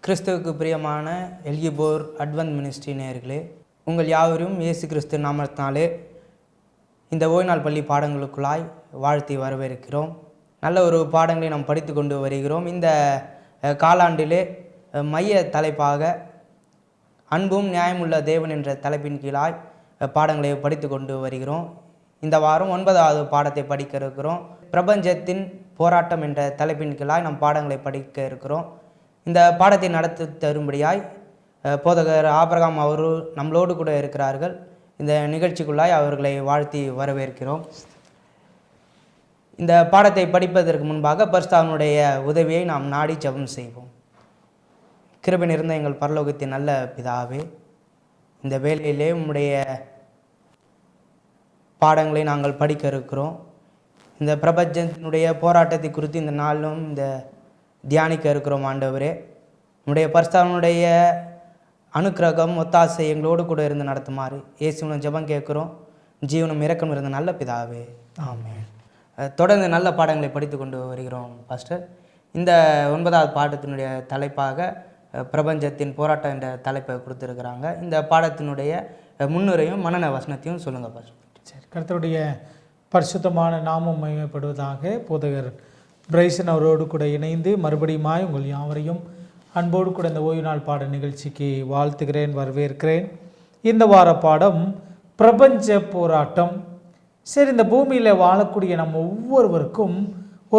கிறிஸ்துவுக்கு பிரியமான எல்கிபோர் advent ministry நேயர்களே, உங்கள் யாவரும் இயேசு கிறிஸ்து நாமத்தினாலே இந்த ஓய்நாள் பள்ளி பாடங்களுக்குள்ளாய் வாழ்த்தி வரவேற்கிறோம். நல்ல ஒரு பாடங்களை நாம் படித்து கொண்டு வருகிறோம். இந்த காலாண்டிலே மைய தலைப்பாக அன்பும் நியாயமுள்ள தேவன் என்ற தலைப்பின் கீழாய் பாடங்களை படித்து கொண்டு வருகிறோம். இந்த வாரம் 9வது பாடத்தை படிக்க இருக்கிறோம். பிரபஞ்சத்தின் போராட்டம் என்ற தலைப்பின் கீழாய் நாம் பாடங்களை படிக்க இருக்கிறோம். இந்த பாடத்தை நடத்தி தரும்படியாய் போதகர் ஆபிரகாம் அவர்கள் நம்மளோடு கூட இருக்கிறார்கள். இந்த நிகழ்ச்சிக்குள்ளாய் அவர்களை வாழ்த்தி வரவேற்கிறோம். இந்த பாடத்தை படிப்பதற்கு முன்பாக பரிசுத்தாவினுடைய உதவியை நாம் நாடி ஜெபம் செய்வோம். கிருபை நிறைந்த எங்கள் பரலோகத்தின் நல்ல பிதாவே, இந்த வேளையிலே உம்முடைய பாடங்களை நாங்கள் படிக்க இருக்கிறோம். இந்த பிரபஞ்சத்தினுடைய போராட்டத்தை குறித்து இந்த நாளும் இந்த தியானிக்க இருக்கிறோம். ஆண்டவரே, உம்முடைய பரிசுத்தாவினுடைய அனுக்கிரகம் ஒத்தாசை எங்களோடு கூட இருந்து நடத்துமாறு இயேசுவின் ஜெபம் கேட்குறோம். ஜீவனும் இரக்கம் இருந்த நல்ல பிதாவே, ஆமென். தொடர்ந்து நல்ல பாடங்களை படித்து கொண்டு வருகிறோம் பாஸ்டர். இந்த 9வது பாடத்தினுடைய தலைப்பாக பிரபஞ்சத்தின் போராட்டம் என்ற தலைப்பை கொடுத்துருக்குறாங்க. இந்த பாடத்தினுடைய முன்னுரையும் மனன வசனத்தையும் சொல்லுங்கள் பாஸ்டர். சரி, கர்த்தருடைய பரிசுத்தமான நாமம் மகிமைப்படுவதாக. போதகர் பிரைசன் அவரோடு கூட இணைந்து மறுபடியுமாய் உங்கள் யாவரையும் அன்போடு கூட இந்த ஓய்வு நாள் பாட நிகழ்ச்சிக்கு வாழ்த்துகிறேன், வரவேற்கிறேன். இந்த வார பாடம் பிரபஞ்ச போராட்டம். சரி, இந்த பூமியில் வாழக்கூடிய நம்ம ஒவ்வொருவருக்கும்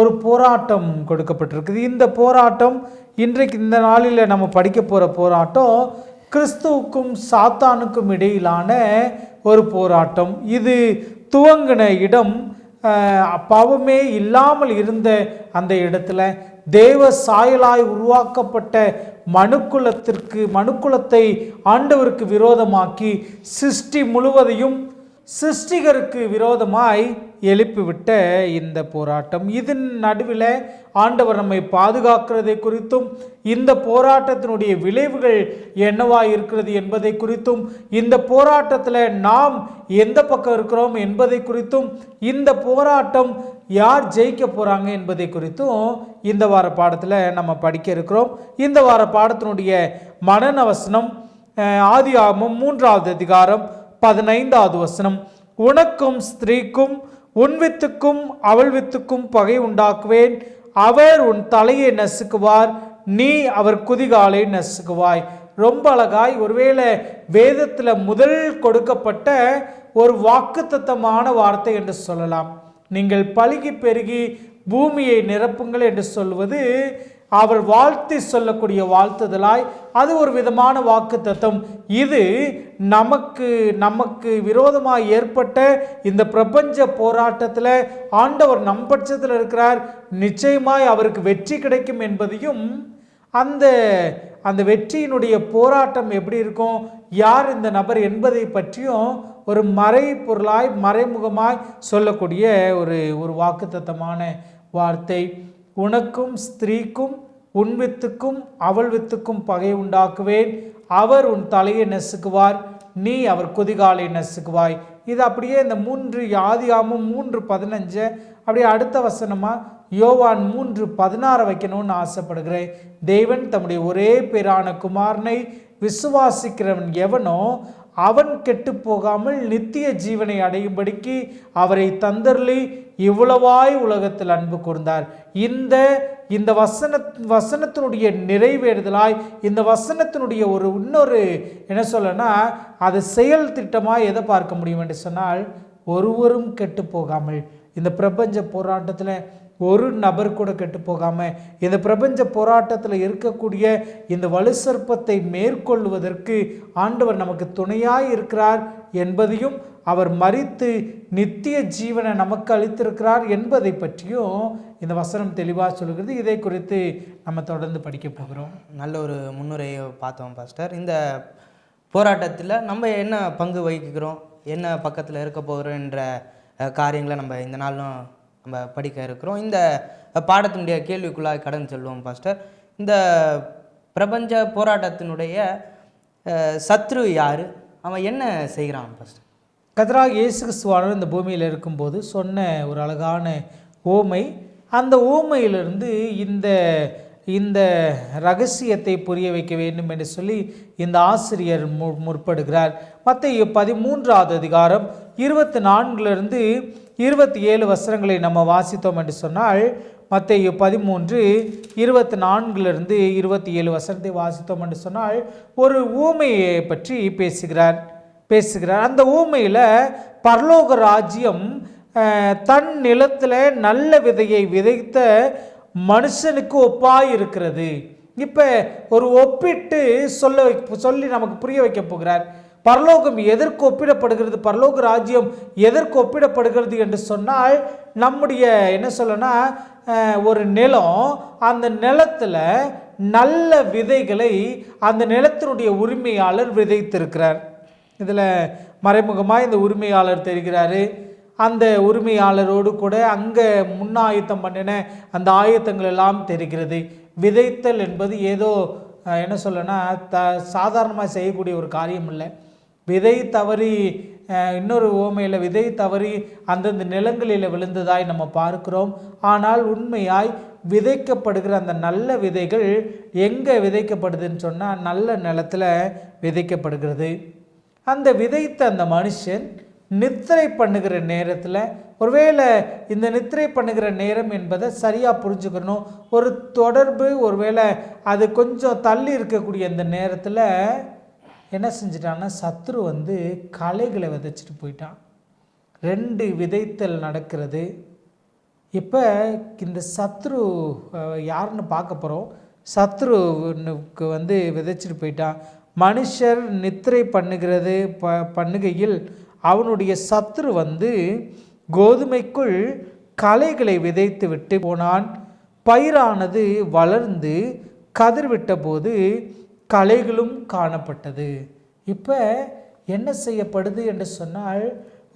ஒரு போராட்டம் கொடுக்கப்பட்டிருக்குது. இந்த போராட்டம் இன்றைக்கு இந்த நாளில் நம்ம படிக்க போகிற போராட்டம் கிறிஸ்துவுக்கும் சாத்தானுக்கும் இடையிலான ஒரு போராட்டம். இது துவங்கின இடம் பாவமே இல்லாமல் இருந்த அந்த இடத்துல தேவ சாயலாய் உருவாக்கப்பட்ட மனுக்குலத்தை ஆண்டவருக்கு விரோதமாக்கி சிருஷ்டி முழுவதையும் சிருஷ்டிகருக்கு விரோதமாய் எழுப்பிவிட்ட இந்த போராட்டம். இதன் நடுவில் ஆண்டவர் நம்மை பாதுகாக்கிறதை குறித்தும், இந்த போராட்டத்தினுடைய விளைவுகள் என்னவாய் இருக்கிறது என்பதை குறித்தும், இந்த போராட்டத்தில் நாம் எந்த பக்கம் இருக்கிறோம் என்பதை குறித்தும், இந்த போராட்டம் யார் ஜெயிக்க போகிறாங்க என்பதை குறித்தும் இந்த வார பாடத்தில் நம்ம படிக்க இருக்கிறோம். இந்த வார பாடத்தினுடைய மனன வசனம் ஆதியாகமம் 3வது அதிகாரம் 15வது வசனம். உனக்கும் ஸ்திரீக்கும் உன் வித்துக்கும் அவள் வித்துக்கும் பகை உண்டாக்குவேன். அவர் உன் தலையை நசுக்குவார், நீ அவர் குதிகாலை நசுக்குவாய். ரொம்ப அழகாய், ஒருவேளை வேதத்தில் முதல் கொடுக்கப்பட்ட ஒரு வாக்குத்தத்தமான வார்த்தை என்று சொல்லலாம். நீங்கள் பலுகி பெருகி பூமியை நிரப்புங்கள் என்று சொல்வது அவர் வாழ்த்தி சொல்லக்கூடிய வாழ்த்துதலாய் அது ஒரு விதமான வாக்குத்தத்தம். இது நமக்கு விரோதமாக ஏற்பட்ட இந்த பிரபஞ்ச போராட்டத்தில் ஆண்டவர் நம் பட்சத்தில் இருக்கிறார், நிச்சயமாய் அவருக்கு வெற்றி கிடைக்கும் என்பதையும், அந்த வெற்றியினுடைய போராட்டம் எப்படி இருக்கும், யார் இந்த நபர் என்பதை பற்றியும் ஒரு மறைபொருளாய் மறைமுகமாய் சொல்லக்கூடிய ஒரு வாக்குத்தத்தமான வார்த்தை. உனக்கும் ஸ்திரீக்கும் உன் வித்துக்கும் அவள் வித்துக்கும் பகை உண்டாக்குவேன். அவர் உன் தலையை நசுக்குவார், நீ அவர் குதிகாலை நசுக்குவாய். இது அப்படியே இந்த 3 ஆதியாகமம் 3:15 அப்படியே அடுத்த வசனமாக யோவான் 3:16 வைக்கணும்னு ஆசைப்படுகிறேன். தேவன் தம்முடைய ஒரே பேரான குமாரனை விசுவாசிக்கிறவன் எவனோ அவன் கெட்டு போகாமல் நித்திய ஜீவனை அடையும்படிக்கு அவரை தந்தருளி இவ்வளவாய் உலகத்தில் அன்பு கூர்ந்தார். இந்த வசனத்தினுடைய நிறைவேறுதலாய், இந்த வசனத்தினுடைய இன்னொரு என்ன சொல்லனா, அது செயல் திட்டமாக எதை பார்க்க முடியும் என்று சொன்னால், ஒருவரும் கெட்டு போகாமல், இந்த பிரபஞ்ச போராட்டத்தில் ஒரு நபர் கூட கெட்டு போகாமல், இந்த பிரபஞ்ச போராட்டத்தில் இருக்கக்கூடிய இந்த வலு சர்ப்பத்தை மேற்கொள்வதற்கு ஆண்டவர் நமக்கு துணையாய் இருக்கிறார் என்பதையும், அவர் மரித்து நித்திய ஜீவனை நமக்கு அளித்திருக்கிறார் என்பதை பற்றியும் இந்த வசனம் தெளிவாக சொல்கிறது. இதை குறித்து நம்ம தொடர்ந்து படிக்க போகிறோம். நல்ல ஒரு முன்னுரையை பார்த்தோம் பாஸ்டர். இந்த போராட்டத்தில் நம்ம என்ன பங்கு வகிக்கிறோம், என்ன பக்கத்தில் இருக்க போகிறோம் என்ற காரியங்களை நம்ம இந்த நாளும் நம்ம படிக்க இருக்கிறோம். இந்த பாடத்தினுடைய கேள்விக்குள்ளாக கடந்து செல்வோம் பாஸ்டர். இந்த பிரபஞ்ச போராட்டத்தினுடைய சத்ரு யார், அவன் என்ன செய்கிறான் பாஸ்டர்? கர்த்தராகிய இயேசு கிறிஸ்துவானவர் இந்த பூமியில் இருக்கும்போது சொன்ன ஒரு அழகான ஓமை. அந்த ஓமையிலிருந்து இந்த இந்த ரகசியத்தை புரிய வைக்க வேண்டும் என்று சொல்லி இந்த ஆசிரியர் முற்படுகிறார். மத்தேயு 13வது அதிகாரம் 24லிருந்து 27 வசனங்களை நம்ம வாசித்தோம் என்று சொன்னால், மத்தேயு 13:24லிருந்து 27 வசனத்தை வாசித்தோம் என்று சொன்னால், ஒரு ஊமையை பற்றி பேசுகிறார். அந்த ஊமையில் பரலோக ராஜ்யம் தன் நிலத்தில் நல்ல விதையை விதைத்த மனுஷனுக்கு ஒப்பாய் இருக்கிறது. இப்போ ஒரு ஒப்பிட்டு சொல்லி நமக்கு புரிய வைக்க போகிறார். பரலோகம் எதற்கு ஒப்பிடப்படுகிறது, பரலோக ராஜ்யம் எதற்கு ஒப்பிடப்படுகிறது என்று சொன்னால், நம்முடைய என்ன சொல்லனா ஒரு நிலம், அந்த நிலத்தில் நல்ல விதைகளை அந்த நிலத்தினுடைய உரிமையாளர் விதைத்திருக்கிறார். இதில் மறைமுகமாக இந்த உரிமையாளர் தெரிகிறாரு. அந்த உரிமையாளரோடு கூட அங்கே முன்னாயத்தம் பண்ணின அந்த ஆயத்தங்கள் எல்லாம் தெரிகிறது. விதைத்தல் என்பது ஏதோ என்ன சொல்லனா சாதாரணமாக செய்யக்கூடிய ஒரு காரியம் இல்லை. விதை தவறி இன்னொரு ஓமையில் விதை தவறி அந்தந்த நிலங்களில் விழுந்ததாய் நம்ம பார்க்கிறோம். ஆனால் உண்மையாய் விதைக்கப்படுகிற அந்த நல்ல விதைகள் எங்கே விதைக்கப்படுதுன்னு சொன்னால், நல்ல நிலத்தில் விதைக்கப்படுகிறது. அந்த விதைத்த அந்த மனுஷன் நித்திரை பண்ணுகிற நேரத்தில், ஒருவேளை இந்த நித்திரை பண்ணுகிற நேரம் என்பதை சரியாக புரிஞ்சுக்கணும். ஒரு தொடர்பு, ஒருவேளை அது கொஞ்சம் தள்ளி இருக்கக்கூடிய அந்த நேரத்தில் என்ன செஞ்சிட்டான்னா, சத்ரு களைகளை விதைச்சிட்டு போயிட்டான். 2 விதைத்தல் நடக்கிறது. இப்போ இந்த சத்ரு யாருன்னு பார்க்க போகிறோம். சத்ருவுக்கு விதைச்சிட்டு போயிட்டான். மனுஷர் நித்திரை பண்ணுகையில் அவனுடைய சத்ரு கோதுமைக்குள் களைகளை விதைத்து விட்டு போனான். பயிரானது வளர்ந்து கதிர்விட்ட போது களைகளும் காணப்பட்டது. இப்போ என்ன செய்யப்படுது என்று சொன்னால்,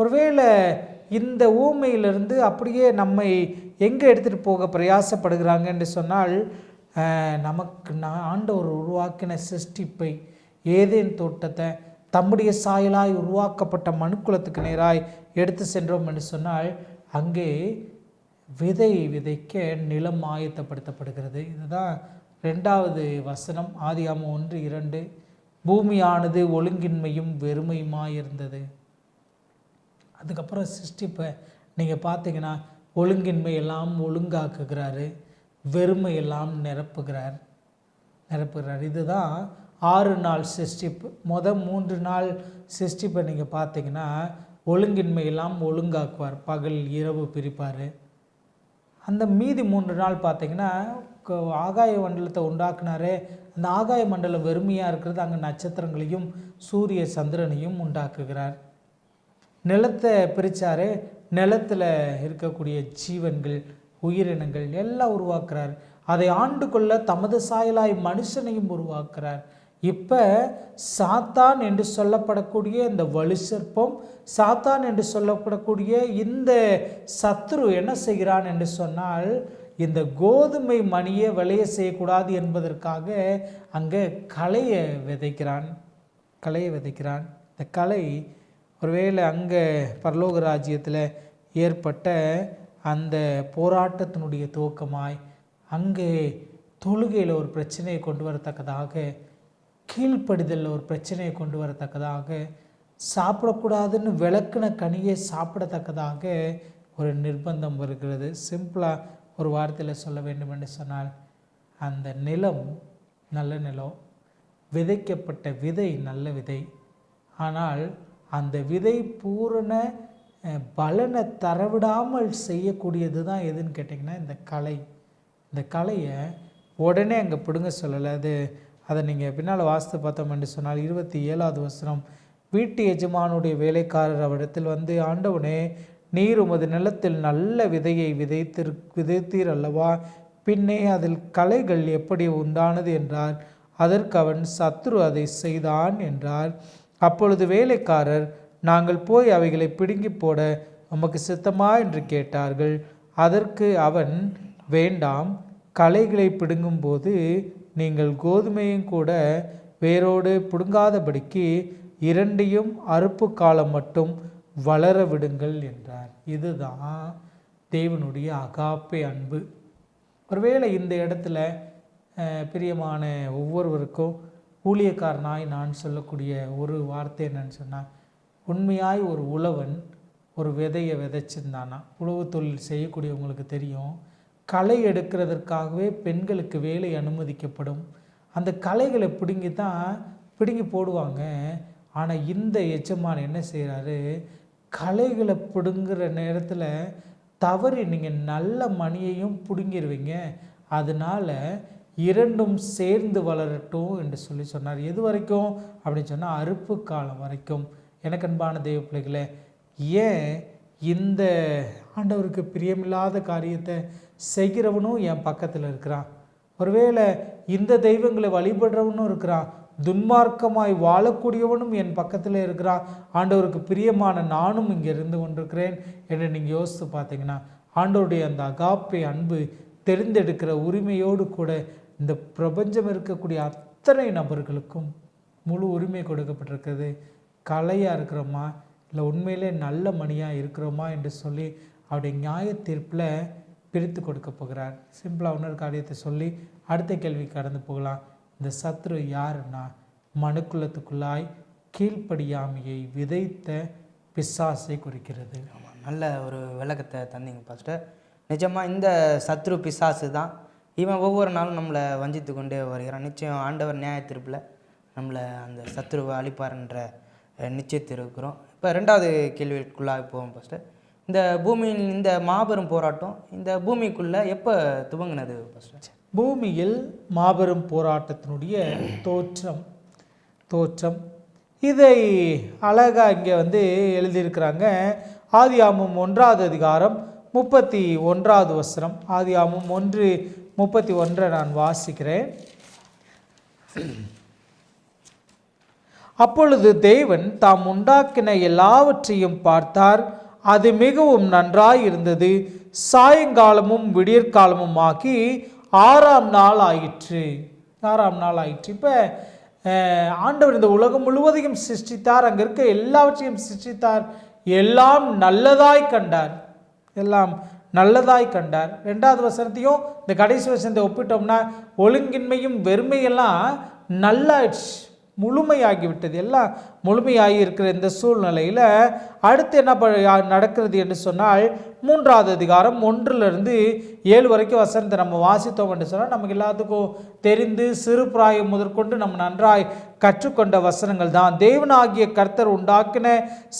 ஒருவேளை இந்த ஊமையிலிருந்து அப்படியே நம்மை எங்கே எடுத்துகிட்டு போக பிரயாசப்படுகிறாங்க என்று சொன்னால், நமக்கு ஆண்டவர் உருவாக்கின சிருஷ்டிப்பை, ஏதேன் தோட்டத்தை தம்முடைய சாயலாய் உருவாக்கப்பட்ட மனுக்குலத்துக்கு நேராய் எடுத்து சென்றோம் என்று சொன்னால், அங்கே விதை விதைக்க நிலம் ஆயத்தப்படுத்தப்படுகிறது. இதுதான் 2வது வசனம், ஆதியாகமம் 1:2. பூமியானது ஒழுங்கின்மையும் வெறுமையுமாயிருந்தது. அதுக்கப்புறம் சிருஷ்டிப்பை நீங்கள் பார்த்தீங்கன்னா, ஒழுங்கின்மை எல்லாம் ஒழுங்காக்குகிறாரு, வெறுமையெல்லாம் நிரப்புகிறார். இதுதான் 6 நாள் சிருஷ்டிப்பு. 3 நாள் சிருஷ்டிப்பை நீங்கள் பார்த்தீங்கன்னா, ஒழுங்கின்மையெல்லாம் ஒழுங்காக்குவார், பகல் இரவு பிரிப்பார். அந்த மீதி 3 நாள் பார்த்தீங்கன்னா, ஆகாய மண்டலத்தை உண்டாக்குனாரே, அந்த ஆகாய மண்டலம் வெறுமையாக இருக்கிறது, அங்கே நட்சத்திரங்களையும் சூரிய சந்திரனையும் உண்டாக்குகிறார். நிலத்தை பிரித்தாரே, நிலத்தில் இருக்கக்கூடிய ஜீவன்கள், உயிரினங்கள் எல்லாம் உருவாக்குறார். அதை ஆண்டு கொள்ள தமது சாயலாய் மனுஷனையும் உருவாக்குறார். இப்போ சாத்தான் என்று சொல்லப்படக்கூடிய இந்த வலு சர்ப்பம், சாத்தான் என்று சொல்லப்படக்கூடிய இந்த சத்ரு என்ன செய்கிறான் என்று சொன்னால், இந்த கோதுமை மணியை விளைய செய்யக்கூடாது என்பதற்காக அங்கே களையை விதைக்கிறான். இந்த களை ஒருவேளை அங்கே பரலோக ராஜ்யத்தில் ஏற்பட்ட அந்த போராட்டத்தினுடைய துவக்கமாய், அங்கே தொழுகையில் ஒரு பிரச்சனையை கொண்டு வரத்தக்கதாக, கீழ்ப்படிதலில் ஒரு பிரச்சனையை கொண்டு வரத்தக்கதாக, சாப்பிடக்கூடாதுன்னு விளக்குன கனியை சாப்பிடத்தக்கதாக ஒரு நிர்பந்தம் வருகிறது. சிம்பிளாக ஒரு வார்த்தையில் சொல்ல வேண்டும் என்று சொன்னால், அந்த நிலம் நல்ல நிலம், விதைக்கப்பட்ட விதை நல்ல விதை. ஆனால் அந்த விதை பூரண பலனை தரவிடாமல் செய்யக்கூடியது தான் எதுன்னு கேட்டிங்கன்னா, இந்த களை. இந்த களையை உடனே அங்கே பிடுங்க சொல்லலை. அதை நீங்கள் பின்னால் வாசித்து பார்த்தோம் என்று சொன்னால், 27வது வசனம், வீட்டு எஜமானுடைய வேலைக்காரர் அவரிடத்தில் ஆண்டவனே, நீர் உமது நிலத்தில் நல்ல விதையை விதைத்தீர் அல்லவா, பின்னே அதில் களைகள் எப்படி உண்டானது என்றார். அதற்கு அவன், சத்ரு அதை செய்தான் என்றார். அப்பொழுது வேலைக்காரர், நாங்கள் போய் அவைகளை பிடுங்கி போட உமக்கு சித்தமா என்று கேட்டார்கள். அதற்கு அவன், வேண்டாம், களைகளை பிடுங்கும்போது நீங்கள் கோதுமையும் கூட வேரோடு பிடுங்காதபடிக்கு 2ஐயும் அறுப்பு காலம் மட்டும் வளர விடுங்கள் என்றார். இதுதான் தேவனுடைய அகாப்பே அன்பு. ஒருவேளை இந்த இடத்துல பிரியமான ஒவ்வொருவருக்கும் ஊழியக்காரனாய் நான் சொல்லக்கூடிய ஒரு வார்த்தை என்னன்னு சொன்னால், உண்மையாய் ஒரு உழவன் ஒரு விதையை விதைச்சிருந்தானா, உழவு தொழில் செய்யக்கூடியவங்களுக்கு தெரியும், களை எடுக்கிறதற்காகவே பெண்களுக்கு வேலை அனுமதிக்கப்படும். அந்த களைகளை பிடுங்கி போடுவாங்க. ஆனால் இந்த எஜமான் என்ன செய்கிறாரு, களைகளை பிடுங்குற நேரத்தில் தவறி நீங்கள் நல்ல மணியையும் பிடுங்கிடுவீங்க, அதனால் இரண்டும் சேர்ந்து வளரட்டும் என்று சொன்னார். எது வரைக்கும் அப்படின்னு சொன்னால், அறுப்பு காலம் வரைக்கும். எனக்கு அன்பான தெய்வ பிள்ளைகளே, ஏன் இந்த ஆண்டவருக்கு பிரியமில்லாத காரியத்தை செய்கிறவனும் என் பக்கத்தில் இருக்கிறான், ஒருவேளை இந்த தெய்வங்களை வழிபடுறவனும் இருக்கிறான், துன்மார்க்கமாய் வாழக்கூடியவனும் என் பக்கத்தில் இருக்கிறான், ஆண்டவருக்கு பிரியமான நானும் இங்கே இருந்து கொண்டிருக்கிறேன் என்று நீங்கள் யோசித்து பார்த்தீங்கன்னா, ஆண்டவருடைய அந்த அகாப்பை அன்பு தெரிந்தெடுக்கிற உரிமையோடு கூட இந்த பிரபஞ்சம் இருக்கக்கூடிய அத்தனை நபர்களுக்கும் முழு உரிமை கொடுக்கப்பட்டிருக்கிறது. கலையாக இருக்கிறோமா இல்லை உண்மையிலே நல்ல மணியாக இருக்கிறோமா என்று சொல்லி அவருடைய நியாய தீர்ப்பில் பிரித்து கொடுக்க போகிறார். சிம்பிளாக இன்னொரு காரியத்தை சொல்லி அடுத்த கேள்வி கடந்து போகலாம். இந்த சத்ரு யாருன்னா, மனுக்குலத்துக்குள்ளாய் கீழ்ப்படியாமையை விதைத்த பிசாசை குறிக்கிறது. ஆமாம், நல்ல ஒரு விளக்கத்தை தந்தீங்க பாஸ்டர். நிஜமாக இந்த சத்ரு பிசாசு தான், இவன் ஒவ்வொரு நாளும் நம்மளை வஞ்சித்து கொண்டே வருகிறான். நிச்சயம் ஆண்டவர் நியாய தீர்ப்பில் நம்மளை அந்த சத்ருவை அழிப்பார்ன்ற நிச்சயத்தில் இருக்கிறோம். இப்போ ரெண்டாவது கேள்விக்குள்ளாக போவோம் பாஸ்டர். இந்த பூமியில் இந்த மாபெரும் போராட்டம் இந்த பூமிக்குள்ளே எப்போ துவங்கினது பாஸ்டர்? பூமியில் மாபெரும் போராட்டத்தினுடைய தோற்றம் இதை அழகாக இங்கே எழுதியிருக்கிறாங்க. ஆதியாகமம் 1வது அதிகாரம் 31வது வசனம். ஆதியாகமம் 1:31 நான் வாசிக்கிறேன். அப்பொழுது தேவன் தாம் உண்டாக்கின எல்லாவற்றையும் பார்த்தார், அது மிகவும் நன்றாய் இருந்தது. சாயங்காலமும் விடியற்காலமும் ஆகி 6ஆம் நாள் ஆயிற்று. இப்போ ஆண்டவர் இந்த உலகம் முழுவதையும் சிருஷ்டித்தார், அங்கே இருக்க எல்லாவற்றையும் சிருஷ்டித்தார், எல்லாம் நல்லதாய் கண்டார். 2வது வசனத்தையும் இந்த கடைசி வசனத்தை ஒப்பிட்டோம்னா, ஒழுங்கின்மையும் வெறுமையெல்லாம் நல்லாயிடுச்சு, முழுமையாகிவிட்டது. எல்லாம் முழுமையாகி இருக்கிற இந்த சூழ்நிலையில் அடுத்து என்ன நடக்கிறது என்று சொன்னால், 3வது அதிகாரம் 1-7 வரைக்கும் வசனத்தை நம்ம வாசித்தோம் என்று சொன்னால், நமக்கு எல்லாத்துக்கும் தெரிந்து சிறு பிராயம் முதற்கொண்டு நம்ம நன்றாய் கற்றுக்கொண்ட வசனங்கள் தான். தேவனாகிய கர்த்தர் உண்டாக்கின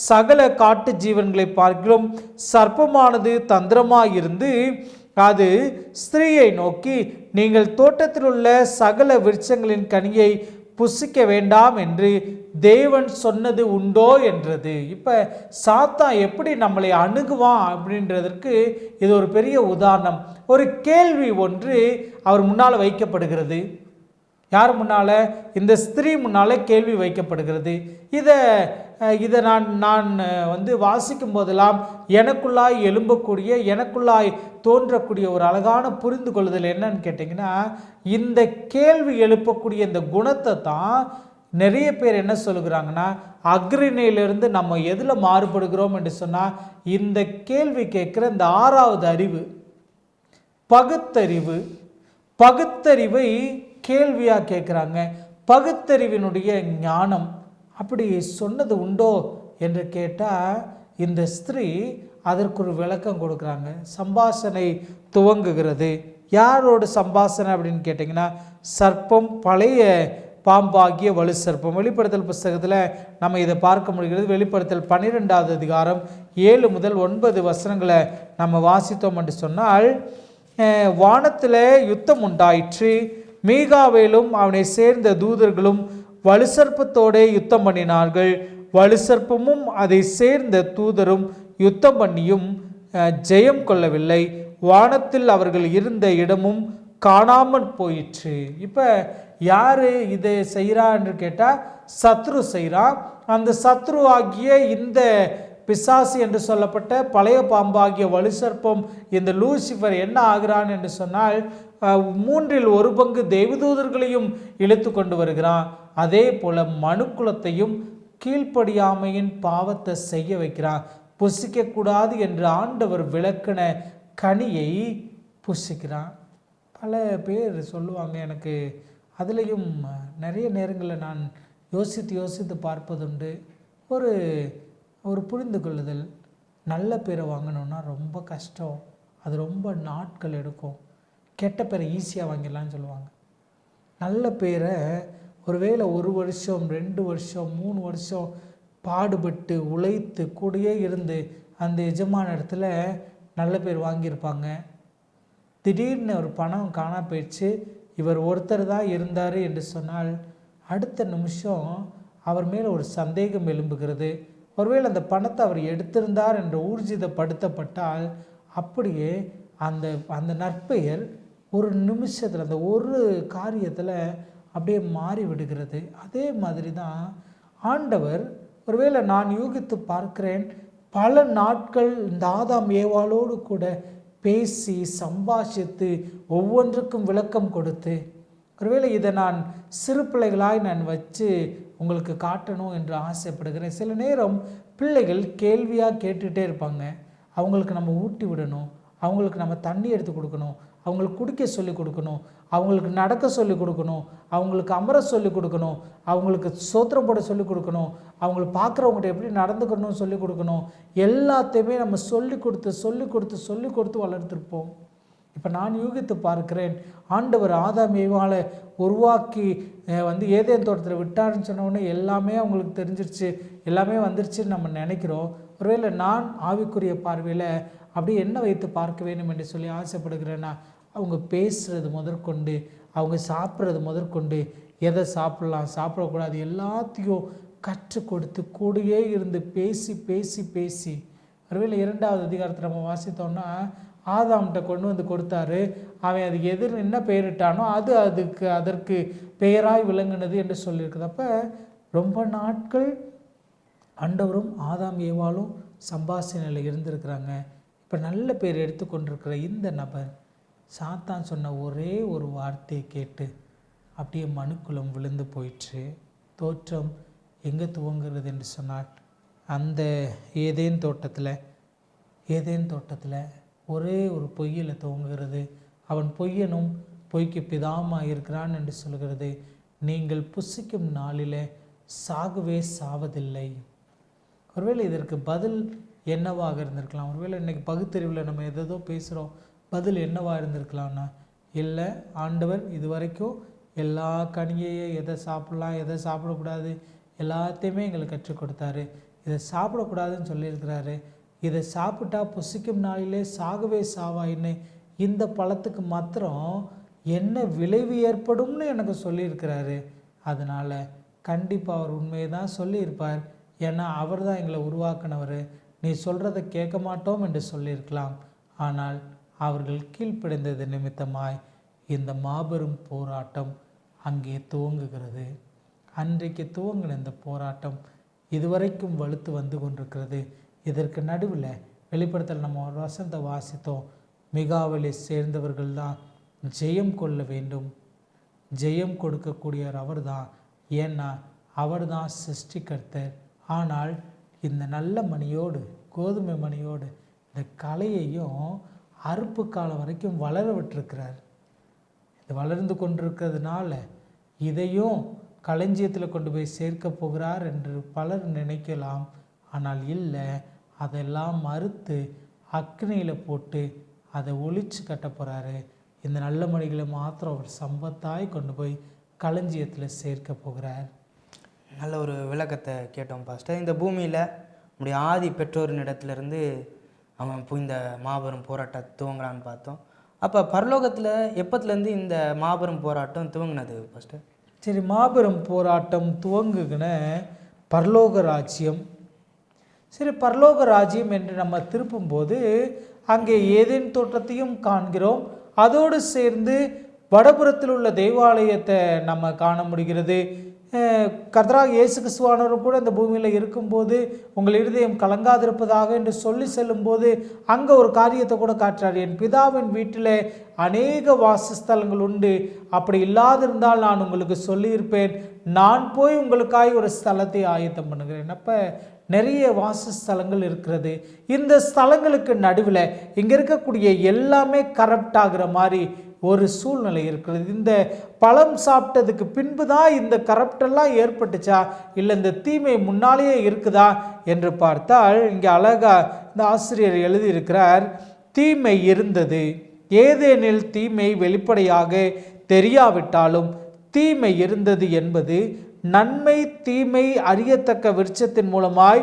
சகல காட்டு ஜீவன்களை பார்க்கிறோம், சர்ப்பமானது தந்திரமாயிருந்து அது ஸ்திரீயை நோக்கி, நீங்கள் தோட்டத்தில் உள்ள சகல விருட்சங்களின் கனியை புசிக்க வேண்டாம் என்று தேவன் சொன்னது உண்டோ என்றது. இப்போ சாத்தான் எப்படி நம்மளை அணுகுவான் அப்படின்றதற்கு இது ஒரு பெரிய உதாரணம். ஒரு கேள்வி ஒன்று அவர் முன்னால் வைக்கப்படுகிறது. யார் முன்னால்? இந்த ஸ்திரீ முன்னால் கேள்வி வைக்கப்படுகிறது. இதை நான் வாசிக்கும் போதெல்லாம் எனக்குள்ளாய் எழும்பக்கூடிய, எனக்குள்ளாய் தோன்றக்கூடிய ஒரு அழகான புரிந்து கொள்ளுதல் என்னன்னு கேட்டிங்கன்னா, இந்த கேள்வி எழுப்பக்கூடிய இந்த குணத்தை தான் நிறைய பேர் என்ன சொல்லுகிறாங்கன்னா, அக்ரிணையிலிருந்து நம்ம எதில் மாறுபடுகிறோம் என்று சொன்னால், இந்த கேள்வி கேட்குற இந்த 6வது அறிவு, பகுத்தறிவை கேள்வியாக கேட்குறாங்க. பகுத்தறிவினுடைய ஞானம் அப்படி சொன்னது உண்டோ என்று கேட்டால், இந்த ஸ்திரீ அதற்கு ஒரு விளக்கம் கொடுக்குறாங்க. சம்பாஷணை துவங்குகிறது. யாரோட சம்பாஷணை அப்படின்னு கேட்டிங்கன்னா, சர்ப்பம், பழைய பாம்பாகிய வலு சர்ப்பம். வெளிப்படுத்தல் புஸ்தகத்தில் நம்ம இதை பார்க்க முடிகிறது. வெளிப்படுத்தல் 12வது அதிகாரம் 7-9 வசனங்களை நம்ம வாசித்தோம் என்று சொன்னால், வானத்தில் யுத்தம் உண்டாயிற்று, மீகாவேலும் அவனை சேர்ந்த தூதர்களும் வலுசர்ப்பத்தோடே யுத்தம் பண்ணினார்கள். வலுசர்ப்பமும் அதை சேர்ந்த தூதரும் யுத்தம் பண்ணியும் ஜெயம் கொள்ளவில்லை. வானத்தில் அவர்கள் இருந்த இடமும் காணாமல் போயிற்று. இப்போ யார் இதை செய்கிறா என்று கேட்டால், சத்ரு செய்கிறான். அந்த சத்ரு ஆகிய இந்த பிசாசு என்று சொல்லப்பட்ட பழைய பாம்பாகிய வலுசர்ப்பம், இந்த லூசிஃபர் என்ன ஆகிறான் என்று சொன்னால், 1/3 தேவதூதர்களையும் இழுத்து கொண்டு வருகிறான். அதே போல மனுக்குலத்தையும் கீழ்ப்படியாமையின் பாவத்தை செய்ய வைக்கிறான். புசிக்கக்கூடாது என்று ஆண்டவர் விளக்கின கனியை புசிக்கிறான். பல பேர் சொல்லுவாங்க. எனக்கு அதுலேயும் நிறைய நேரங்களில் நான் யோசித்து பார்ப்பதுண்டு. ஒரு ஒரு புரிந்து கொள்ளுதல், நல்ல பேரை வாங்கணுன்னா ரொம்ப கஷ்டம், அது ரொம்ப நாட்கள் எடுக்கும். கெட்ட பேரை ஈஸியாக வாங்கிடலான்னு சொல்லுவாங்க. நல்ல பேரை ஒருவேளை 1 வருஷம் 2 வருஷம் 3 வருஷம் பாடுபட்டு உழைத்து கூடயே இருந்து அந்த எஜமான இடத்துல நல்ல பேர் வாங்கியிருப்பாங்க. திடீர்னு ஒரு பணம் காணா போயிடுச்சு, இவர் ஒருத்தர் தான் இருந்தார் என்று சொன்னால் அடுத்த நிமிஷம் அவர் மேலே ஒரு சந்தேகம் எழும்புகிறது. ஒருவேளை அந்த பணத்தை அவர் எடுத்திருந்தார் என்று ஊர்ஜிதப்படுத்தப்பட்டால் அப்படியே அந்த அந்த நற்பெயர் ஒரு நிமிஷத்தில், அந்த ஒரு காரியத்தில் அப்படியே மாறி விடுகிறது. அதே மாதிரி தான் ஆண்டவர், ஒருவேளை நான் யூகித்து பார்க்கிறேன், பல நாட்கள் இந்த ஆதாம் ஏவாளோடு கூட பேசி சம்பாஷித்து ஒவ்வொன்றுக்கும் விளக்கம் கொடுத்து, ஒருவேளை இதை நான் சிறு பிள்ளைகளாய் நான் வச்சு உங்களுக்கு காட்டணும் என்று ஆசைப்படுகிறேன். சில நேரம் பிள்ளைகள் கேள்வியாக கேட்டுகிட்டே இருப்பாங்க. அவங்களுக்கு நம்ம ஊட்டி விடணும், அவங்களுக்கு நம்ம தண்ணி எடுத்து கொடுக்கணும், அவங்களுக்கு குடிக்க சொல்லி கொடுக்கணும், அவங்களுக்கு நடக்க சொல்லி கொடுக்கணும், அவங்களுக்கு அமர சொல்லி கொடுக்கணும், அவங்களுக்கு சோத்திரம் போட சொல்லி கொடுக்கணும், அவங்களை பார்க்குறவங்ககிட்ட எப்படி நடந்துக்கணும்னு சொல்லி கொடுக்கணும். எல்லாத்தையுமே நம்ம சொல்லி கொடுத்து வளர்த்துருப்போம். இப்போ நான் யூகித்து பார்க்கிறேன், ஆண்டவர் ஆதாம் ஏவாளை உருவாக்கி ஏதேன் தோட்டத்தில் விட்டாருன்னு சொன்னோடனே எல்லாமே அவங்களுக்கு தெரிஞ்சிருச்சு, எல்லாமே வந்துருச்சுன்னு நம்ம நினைக்கிறோம். ஒருவேளை நான் ஆவிக்குரிய பார்வையில் அப்படி என்ன வைத்து பார்க்க வேண்டும் என்று சொல்லி ஆசைப்படுகிறேன்னா, அவங்க பேசுகிறது முதற்கொண்டு, அவங்க சாப்பிட்றது முதற்கொண்டு, எதை சாப்பிடலாம் சாப்பிடக்கூடாது எல்லாத்தையும் கற்றுக் கொடுத்து கூடயே இருந்து பேசி ஒருவேளை 2வது அதிகாரத்தை நம்ம வாசித்தோம்னா, ஆதாம்கிட்ட கொண்டு வந்து கொடுத்தாரு, அவன் அதுக்கு என்ன பெயரிட்டானோ அதற்கு பெயராய் விளங்குனது என்று சொல்லியிருக்குது. அப்போ ரொம்ப நாட்கள் ஆண்டவரும் ஆதாம் ஏவாளும் சம்பாஷணையில் இருந்திருக்கிறாங்க. இப்போ நல்ல பேர் எடுத்துக்கொண்டிருக்கிற இந்த நபர் சாத்தான் சொன்ன ஒரே ஒரு வார்த்தையை கேட்டு அப்படியே மனுக்குளம் விழுந்து போயிற்று. தோற்றம் எங்கே துவங்குறது என்று சொன்னால், அந்த ஏதேன் தோட்டத்தில் ஒரே ஒரு பொய்யில் துவங்குகிறது. அவன் பொய்யனும் பொய்க்கு பிதாமாக இருக்கிறான் என்று சொல்கிறது. நீங்கள் புசிக்கும் நாளில் சாகவே சாவதில்லை. ஒருவேளை இதற்கு பதில் என்னவாக இருந்திருக்கலாம்? ஒருவேளை இன்றைக்கி பகுத்தறிவில் நம்ம எதோ பேசுகிறோம், பதில் என்னவாக இருந்திருக்கலாம்னா, இல்லை ஆண்டவர் இதுவரைக்கும் எல்லா கனியையும் எதை சாப்பிடலாம் எதை சாப்பிடக்கூடாது எல்லாத்தையுமே எங்களுக்கு கற்றுக் கொடுத்தாரு. இதை சாப்பிடக்கூடாதுன்னு சொல்லியிருக்கிறாரு, இதை சாப்பிட்டா புசிக்கும் நாளிலே சாகவே சாவாயின்னு இந்த பழத்துக்கு மாத்திரம் என்ன விளைவு ஏற்படும்னு எனக்கு சொல்லியிருக்கிறாரு. அதனால் கண்டிப்பாக அவர் உண்மையை தான் சொல்லியிருப்பார். ஏன்னா அவர் தான் எங்களை உருவாக்கினவர். நீ சொல்கிறத கேட்க மாட்டோம் என்று சொல்லியிருக்கலாம். ஆனால் அவர்கள் கீழ்ப்படைந்தது நிமித்தமாய் இந்த மாபெரும் போராட்டம் அங்கே துவங்குகிறது. அன்றைக்கு துவங்கின இந்த போராட்டம் இதுவரைக்கும் வலுத்து வந்து கொண்டிருக்கிறது. இதற்கு நடுவில் வெளிப்படுத்தல் நம்ம ஒரு வசனத்தை வாசித்தோம், மிகாவலை சேர்ந்தவர்கள் தான் ஜெயம் கொள்ள வேண்டும். ஜெயம் கொடுக்கக்கூடியவர் அவர் தான். ஏன்னா அவர் தான் சிருஷ்டிகர்த்தர். ஆனால் இந்த நல்ல மணியோடு கோதுமை மணியோடு இந்த கலையையும் அறுப்பு காலம் வரைக்கும் வளர விட்டுருக்கிறார். இது வளர்ந்து கொண்டிருக்கிறதுனால இதையும் களஞ்சியத்தில் கொண்டு போய் சேர்க்க போகிறார் என்று பலர் நினைக்கலாம். ஆனால் இல்லை, அதெல்லாம் மறுத்து அக்னியில் போட்டு அதை ஒழிச்சு கட்ட போகிறாரு. இந்த நல்ல மணிகளை மாத்திரம் அவர் சம்பத்தாய் கொண்டு போய் களஞ்சியத்தில் சேர்க்க போகிறார். நல்ல ஒரு விளக்கத்தை கேட்டோம் பாஸ்டர். இந்த பூமியில் நம்முடைய ஆதி பெற்றோரின் இடத்துலேருந்து அவன் இந்த மாபெரும் போராட்டம் துவங்குறான்னு பார்த்தோம். அப்போ பரலோகத்தில் எப்பத்துலேருந்து இந்த மாபெரும் போராட்டம் துவங்கினது பாஸ்டர்? சரி, மாபெரும் போராட்டம் துவங்குகின பரலோக ராஜ்யம். சரி, பரலோக ராஜ்யம் என்று நம்ம திருப்பும்போது அங்கே ஏதேன் தோட்டத்தையும் காண்கிறோம். அதோடு சேர்ந்து வடபுறத்தில் உள்ள தேவாலயத்தை நம்ம காண முடிகிறது. கர்த்தராகிய இயேசு கிறிஸ்துவானவரும் கூட இந்த பூமியில் இருக்கும்போது உங்கள் இருதயம் கலங்காதிருப்பதாக என்று சொல்லி செல்லும்போது அங்கே ஒரு காரியத்தை கூட காட்டுறார். என் பிதாவின் வீட்டில் அநேக வாசஸ்தலங்கள் உண்டு, அப்படி இல்லாதிருந்தால் நான் உங்களுக்கு சொல்லியிருப்பேன், நான் போய் உங்களுக்காய் ஒரு ஸ்தலத்தை ஆயத்தம் பண்ணுகிறேன். அப்போ நிறைய வாசஸ்தலங்கள் இருக்கிறது. இந்த ஸ்தலங்களுக்கு நடுவில் இங்கே இருக்கக்கூடிய எல்லாமே கரப்ட் ஆகிற மாதிரி ஒரு சூழ்நிலை இருக்கிறது. இந்த பழம் சாப்பிட்டதுக்கு பின்பு தான் இந்த கரப்டெல்லாம் ஏற்பட்டுச்சா, இல்லை இந்த தீமை முன்னாலேயே இருக்குதா என்று பார்த்தால் இங்கே அழகா இந்த ஆசிரியர் எழுதியிருக்கிறார். தீமை இருந்தது, ஏதேனில் தீமை வெளிப்படையாக தெரியாவிட்டாலும் தீமை இருந்தது என்பது நன்மை தீமை அறியத்தக்க விருட்சத்தின் மூலமாய்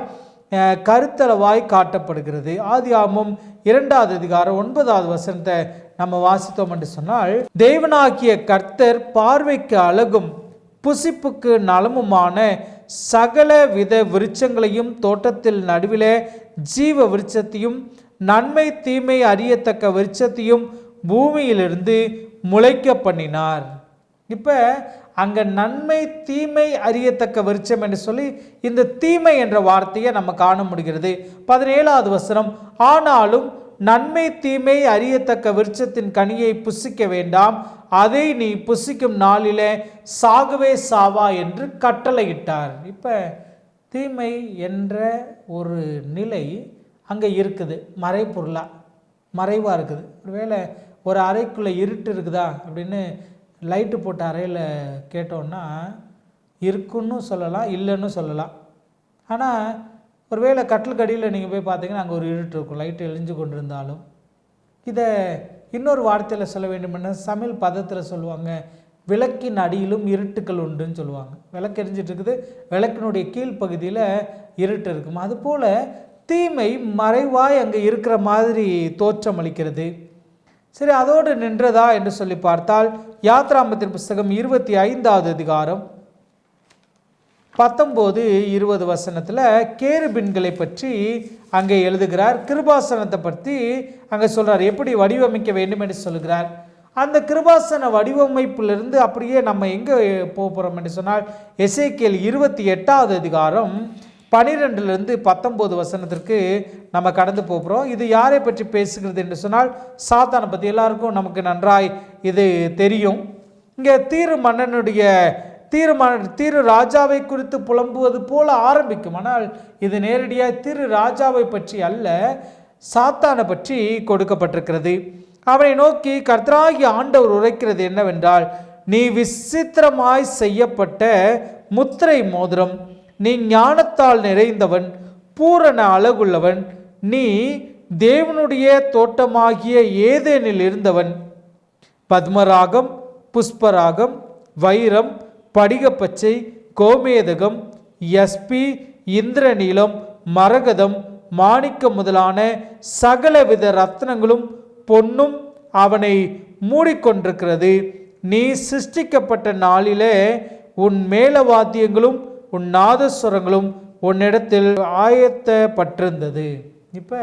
கருத்தளவாய் காட்டப்படுகிறது. ஆதியாகமம் 2வது அதிகாரம் 9வது வசனத்தை நம்ம வாசித்தோம் என்று சொன்னால், தேவனாகிய கர்த்தர் பார்வைக்கு அழகும் புசிப்புக்கு நலமுமான சகல வித விருட்சங்களையும் தோட்டத்தில் நடுவிலே ஜீவ விருட்சத்தையும் நன்மை தீமை அறியத்தக்க விருட்சத்தையும் பூமியிலிருந்து முளைக்க பண்ணினார். இப்போ அங்கே நன்மை தீமை அறியத்தக்க விருட்சம் என்று சொல்லி இந்த தீமை என்ற வார்த்தையை நம்ம காண முடிகிறது. 17வது வசனம், ஆனாலும் நன்மை தீமை அறியத்தக்க விருட்சத்தின் கனியை புசிக்க வேண்டாம், அதை நீ புசிக்கும் நாளிலே சாகவே சாவா என்று கட்டளையிட்டார். இப்போ தீமை என்ற ஒரு நிலை அங்கே இருக்குது, மறைவாக இருக்குது. ஒருவேளை ஒரு அறைக்குள்ளே இருட்டு இருக்குதா அப்படின்னு லைட்டு போட்ட அறையில் கேட்டோன்னா இருக்குன்னு சொல்லலாம், இல்லைன்னு சொல்லலாம். ஆனால் ஒருவேளை கட்டிலுக்கு அடியில் நீங்கள் போய் பார்த்தீங்கன்னா அங்கே ஒரு இருட்டு இருக்கும், லைட்டு எழிஞ்சு கொண்டு இருந்தாலும். இதை இன்னொரு வார்த்தையில் சொல்ல வேண்டுமென்னா சமையல் பதத்தில் சொல்லுவாங்க, விளக்கின் அடியிலும் இருட்டுக்கள் உண்டுன்னு சொல்லுவாங்க. விளக்கு எரிஞ்சிட்டு இருக்குது, விளக்கினுடைய கீழ்ப்பகுதியில் இருட்டு இருக்கும். அதுபோல் தீமை மறைவாய் அங்கே இருக்கிற மாதிரி தோற்றம் அளிக்கிறது. சரி, அதோடு நின்றதா என்று சொல்லி பார்த்தால் யாத்ராமத்தின் புஸ்தகம் 25வது அதிகாரம் 19-20 வசனத்தில் கேருபின்களை பற்றி அங்கே எழுதுகிறார். கிருபாசனத்தை பற்றி அங்கே சொல்கிறார், எப்படி வடிவமைக்க வேண்டும் என்று சொல்லுகிறார். அந்த கிருபாசன வடிவமைப்பிலிருந்து அப்படியே நம்ம எங்கே போக போகிறோம் என்று சொன்னால் எசேக்கியேல் 28வது அதிகாரம் 12-19 வசனத்திற்கு நம்ம கடந்து போகிறோம். இது யாரை பற்றி பேசுகிறது என்று சொன்னால் சாத்தானை பற்றி. எல்லாருக்கும் நமக்கு நன்றாய் இது தெரியும். இங்கே தீரு ராஜாவை குறித்து புலம்புவது போல ஆரம்பிக்கும். ஆனால் இது நேரடியாக தீரு ராஜாவை பற்றி அல்ல, சாத்தானை பற்றி கொடுக்கப்பட்டிருக்கிறது. அவனை நோக்கி கர்த்தராகிய ஆண்டவர் உரைக்கிறது என்னவென்றால், நீ விசித்திரமாய் செய்யப்பட்ட முத்திரை மோதிரம், நீ ஞானத்தால் நிறைந்தவன், பூரண அழகுள்ளவன், நீ தேவனுடைய தோட்டமாகிய ஏதேனில் இருந்தவன். பத்மராகம், புஷ்பராகம், வைரம், படிகப்பச்சை, கோமேதகம், யஸ்பி, இந்திரநீலம், மரகதம், மாணிக்கம் முதலான சகலவித ரத்னங்களும் பொன்னும் அவனை மூடிக்கொண்டிருக்கிறது. நீ சிருஷ்டிக்கப்பட்ட நாளிலே உன் மேலவாத்தியங்களும் உன் நாதஸ்வரங்களும் உன்னிடத்தில் ஆயத்தப்பட்டிருந்தது. இப்போ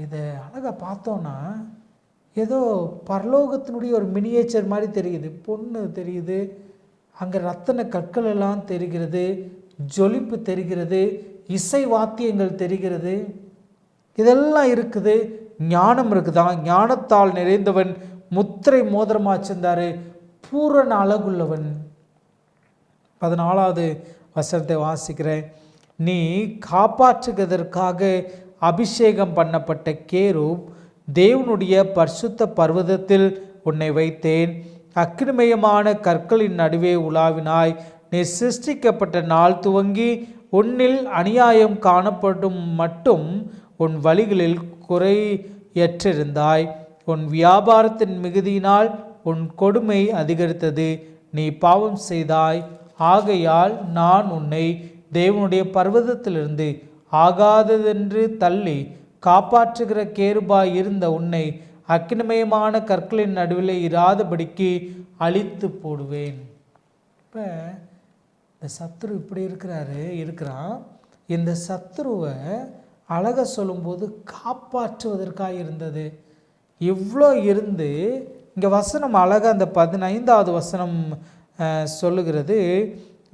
இதை அழகாக பார்த்தோன்னா ஏதோ பரலோகத்தினுடைய ஒரு மினியேச்சர் மாதிரி தெரியுது. பொண்ணு தெரியுது, அங்கே ரத்தன கற்கள் எல்லாம் தெரிகிறது, ஜொலிப்பு தெரிகிறது, இசை வாத்தியங்கள் தெரிகிறது, இதெல்லாம் இருக்குது. ஞானம் இருக்குதான், ஞானத்தால் நிறைந்தவன், முத்திரை மோதிரமாக வச்சிருந்தாரு, பூரண அழகுள்ளவன். 14வது வசனத்தை வாசிக்கிறேன். நீ காப்பாற்றுவதற்காக அபிஷேகம் பண்ணப்பட்ட கேரூப், தேவனுடைய பரிசுத்த பர்வதத்தில் உன்னை வைத்தேன். அக்கினிமயமான கற்களின் நடுவே உலாவினாய். நீ சிருஷ்டிக்கப்பட்ட நாள் துவங்கி உன்னில் அநியாயம் காணப்படும் மட்டும் உன் வழிகளில் குறையற்றிருந்தாய். உன் வியாபாரத்தின் மிகுதியினால் உன் கொடுமை அதிகரித்தது. நீ பாவம் செய்தாய், ஆகையால் நான் உன்னை தேவனுடைய பர்வதத்திலிருந்து ஆகாததென்று தள்ளி காப்பாற்றுகிற கேருபாய் இருந்த உன்னை அக்கினிமயமான கற்களின் நடுவில் இராதபடிக்கு அழித்து போடுவேன். இப்போ இந்த சத்துரு இப்படி இருக்கிறான். இந்த சத்துருவை அழக சொல்லும்போது காப்பாற்றுவதற்காக இருந்தது. இவ்வளோ இருந்து இங்கே வசனம் அழகாக அந்த 15வது வசனம் சொல்லுகிறது,